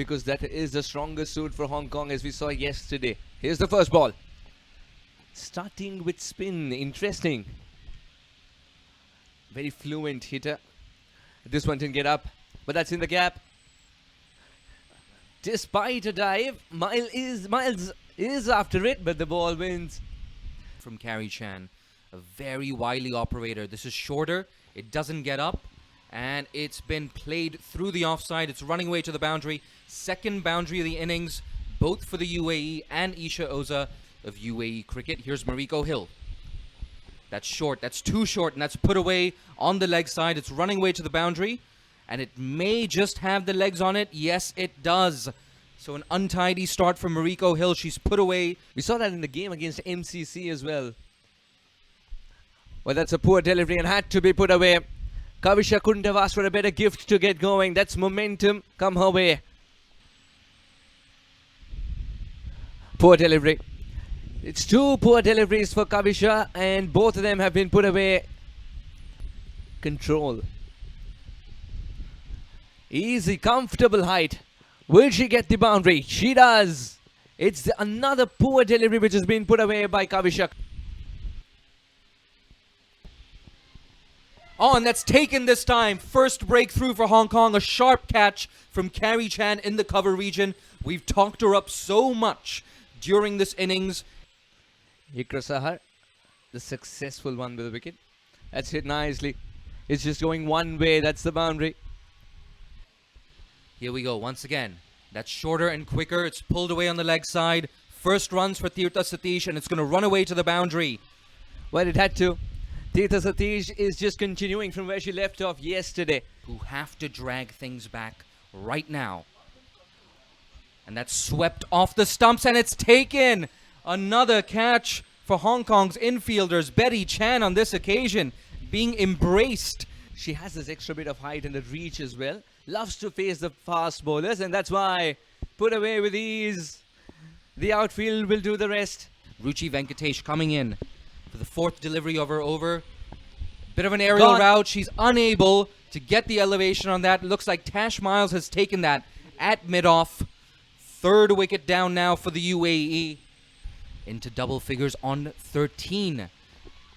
because that is the strongest suit for Hong Kong, as we saw yesterday. Here's the first ball. Starting with spin. Interesting. Very fluent hitter. This one didn't get up, but that's in the gap. Despite a dive, Miles is after it, but the ball wins. From Carrie Chan, a very wily operator. This is shorter, it doesn't get up, and it's been played through the offside. It's running away to the boundary. Second boundary of the innings, both for the UAE and Isha Oza of UAE Cricket. Here's Mariko Hill. That's short, that's too short, and that's put away on the leg side. It's running away to the boundary, and it may just have the legs on it. Yes, it does. So an untidy start from Mariko Hill. She's put away. We saw that in the game against MCC as well. Well, that's a poor delivery and had to be put away. Kavisha couldn't have asked for a better gift to get going. That's momentum come her way. Poor delivery. It's two poor deliveries for Kavisha, and both of them have been put away. Control. Easy, comfortable height. Will she get the boundary? She does. It's another poor delivery which has been put away by Kavisha. Oh, and that's taken this time. First breakthrough for Hong Kong. A sharp catch from Carrie Chan in the cover region. We've talked her up so much during this innings. Ikra Sahar, the successful one with the wicket. That's hit nicely. It's just going one way. That's the boundary. Here we go once again. That's shorter and quicker. It's pulled away on the leg side. First runs for Tirtha Satish, and it's going to run away to the boundary. Well, it had to. Tirtha Satish is just continuing from where she left off yesterday. Who have to drag things back right now. And that's swept off the stumps, and it's taken. Another catch for Hong Kong's infielders. Betty Chan on this occasion being embraced. She has this extra bit of height and the reach as well. Loves to face the fast bowlers, and that's why put away with ease. The outfield will do the rest. Ruchi Venkatesh coming in for the fourth delivery of her over. Bit of an aerial route. She's unable to get the elevation on that. Looks like Tash Miles has taken that at mid-off. Third wicket down now for the UAE. Into double figures on 13.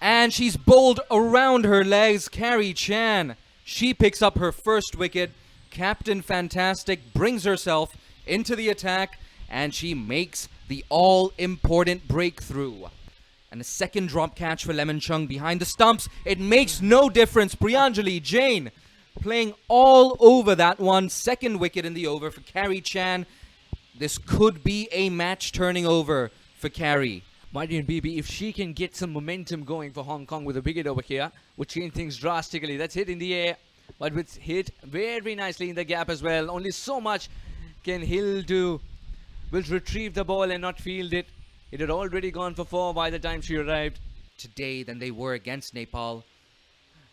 And she's bowled around her legs. Carrie Chan. She picks up her first wicket. Captain Fantastic brings herself into the attack, and she makes the all-important breakthrough. And a second drop catch for Lemon Chung behind the stumps. It makes no difference. Priyanjali Jain playing all over that one. Second wicket in the over for Carrie Chan. This could be a match turning over for Carrie. Marian Bibi, if she can get some momentum going for Hong Kong with a wicket over here, would change things drastically. That's hit in the air, but it's hit very nicely in the gap as well. Only so much can Hill do. Will retrieve the ball and not field it. It had already gone for 4 by the time she arrived. Today than they were against Nepal.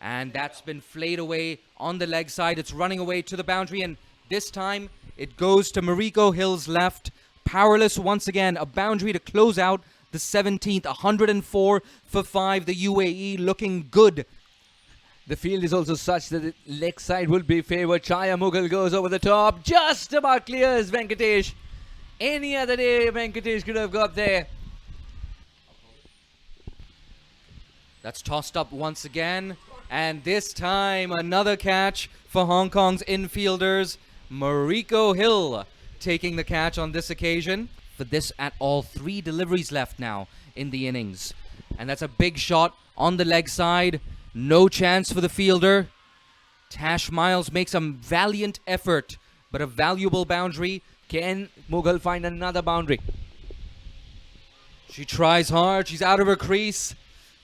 And that's been flayed away on the leg side. It's running away to the boundary, and this time it goes to Mariko Hill's left. Powerless once again. A boundary to close out the 17th. 104 for 5. The UAE looking good. The field is also such that the leg side will be favoured. Chaya Mughal goes over the top. Just about clears Venkatesh. Any other day Venkatesh could have got there. That's tossed up once again. And this time another catch for Hong Kong's infielders. Mariko Hill taking the catch on this occasion. For this at all, 3 deliveries left now in the innings. And that's a big shot on the leg side. No chance for the fielder. Tash Miles makes a valiant effort, but a valuable boundary. Can Mughal find another boundary? She tries hard. She's out of her crease.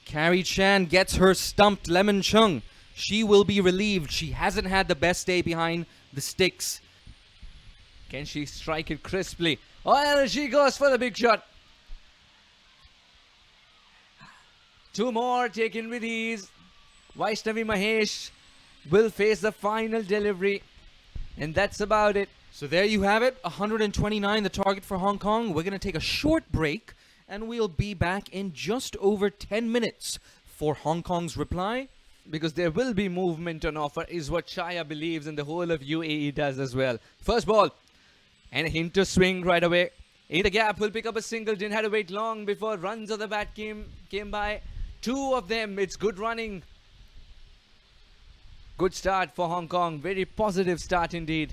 Carrie Chan gets her stumped. Lemon Chung, she will be relieved. She hasn't had the best day behind the sticks. Can she strike it crisply? Well, she goes for the big shot. 2 more taken with ease. Vaishnavi Mahesh will face the final delivery. And that's about it. So there you have it. 129 the target for Hong Kong. We're going to take a short break, and we'll be back in just over 10 minutes for Hong Kong's reply. Because there will be movement on offer is what Chaya believes, and the whole of UAE does as well. First ball. And a hint to swing right away. In the gap, will pick up a single. Didn't have to wait long before runs of the bat came by. 2 of them. It's good running. Good start for Hong Kong. Very positive start indeed.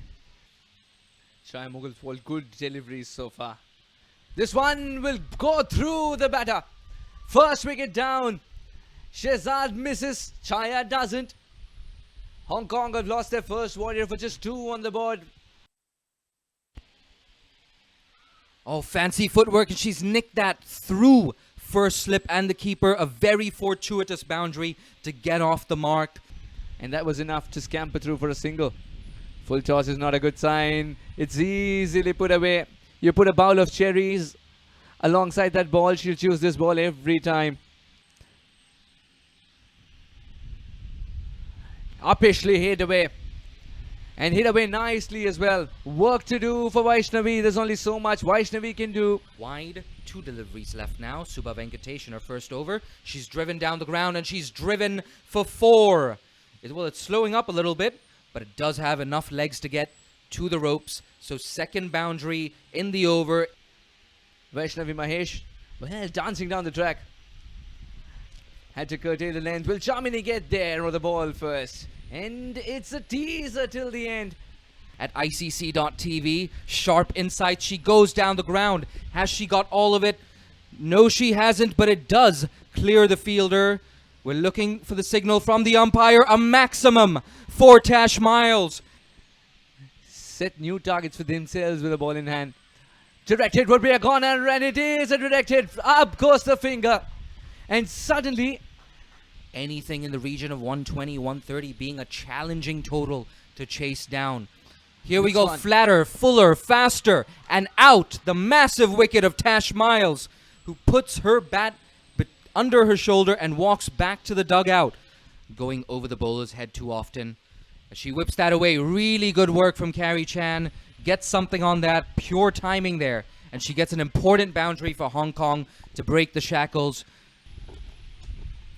Shaya Mughal for good deliveries so far. This one will go through the batter. First wicket down. Shehzad misses. Chaya doesn't. Hong Kong have lost their first warrior for just 2 on the board. Oh, fancy footwork, and she's nicked that through first slip and the keeper. A very fortuitous boundary to get off the mark. And that was enough to scamper through for a single. Full toss is not a good sign. It's easily put away. You put a bowl of cherries alongside that ball, she'll choose this ball every time. Uppishly hit away. And hit away nicely as well. Work to do for Vaishnavi. There's only so much Vaishnavi can do. Wide, 2 deliveries left now. Subha Venkatesh in her first over. She's driven down the ground and she's driven for 4. Well, it's slowing up a little bit, but it does have enough legs to get to the ropes. So second boundary in the over. Vaishnavi Mahesh, well, dancing down the track. Had to curtail the length. Will Chamini get there or the ball first? And it's a teaser till the end. At ICC.TV, sharp insight. She goes down the ground. Has she got all of it? No, she hasn't, but it does clear the fielder. We're looking for the signal from the umpire. A maximum for Tash Miles. Set new targets for themselves with the ball in hand. Directed would be a corner, and it is a directed. Up goes the finger. And suddenly, anything in the region of 120, 130 being a challenging total to chase down. Here we go, flatter, fuller, faster, and out. The massive wicket of Tash Miles, who puts her bat under her shoulder and walks back to the dugout, going over the bowler's head too often. She whips that away. Really good work from Carrie Chan. Gets something on that. Pure timing there. And she gets an important boundary for Hong Kong to break the shackles.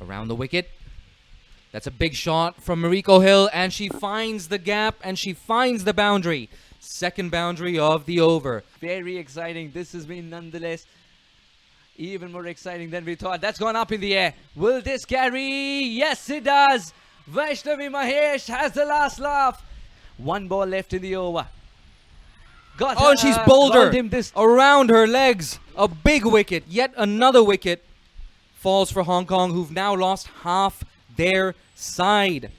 Around the wicket. That's a big shot from Mariko Hill, and she finds the gap and she finds the boundary. Second boundary of the over. Very exciting. This has been nonetheless even more exciting than we thought. That's gone up in the air. Will this carry? Yes, it does. Vaishnavi Mahesh has the last laugh. 1 ball left in the over. Got and she's bowled her around her legs. A big wicket. Yet another wicket falls for Hong Kong, who've now lost half their side.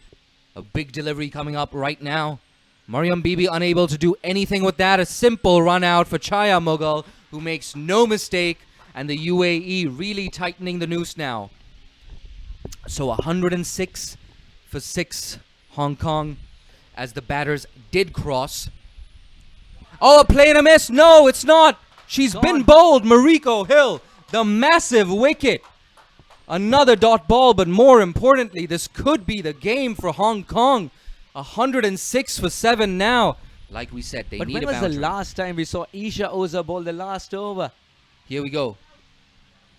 A big delivery coming up right now. Mariam Bibi unable to do anything with that. A simple run out for Chaya Mughal, who makes no mistake. And the UAE really tightening the noose now. So 106 for 6 Hong Kong as the batters did cross. Oh, a play and a miss. No, it's not. She's been bowled. Mariko Hill, the massive wicket. Another dot ball, but more importantly, this could be the game for Hong Kong. 106 for 7 now. Like we said, they need a boundary. But when was the last time we saw Isha Oza bowl the last over? Here we go.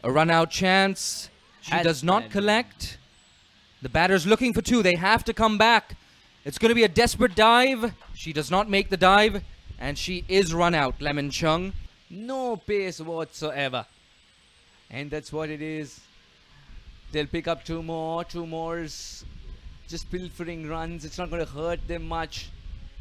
A run-out chance. She does not collect. The batter's looking for 2. They have to come back. It's going to be a desperate dive. She does not make the dive. And she is run out, Lemon Chung. No pace whatsoever. And that's what it is. They'll pick up 2 more. 2 more's just pilfering runs. It's not going to hurt them much.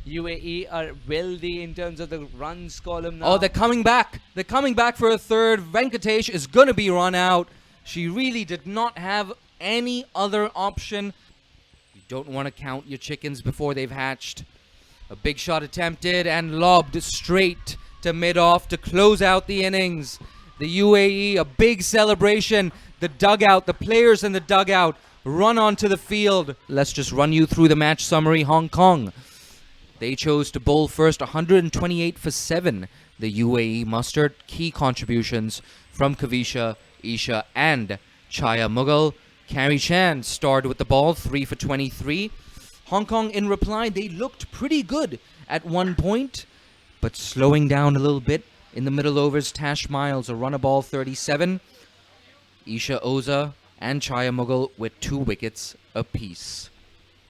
UAE are wealthy in terms of the runs column now. Oh, they're coming back. They're coming back for a third. Venkatesh is going to be run out. She really did not have any other option. You don't want to count your chickens before they've hatched. A big shot attempted and lobbed straight to mid-off to close out the innings. The UAE, a big celebration. The dugout, the players in the dugout run onto the field. Let's just run you through the match summary. Hong Kong, they chose to bowl first, 128 for 7. The UAE mustered. Key contributions from Kavisha, Isha, and Chaya Mughal. Carrie Chan starred with the ball, 3 for 23. Hong Kong, in reply, they looked pretty good at one point, but slowing down a little bit in the middle overs. Tash Miles, a run a ball, 37. Isha Oza and Chaya Mughal with 2 wickets apiece.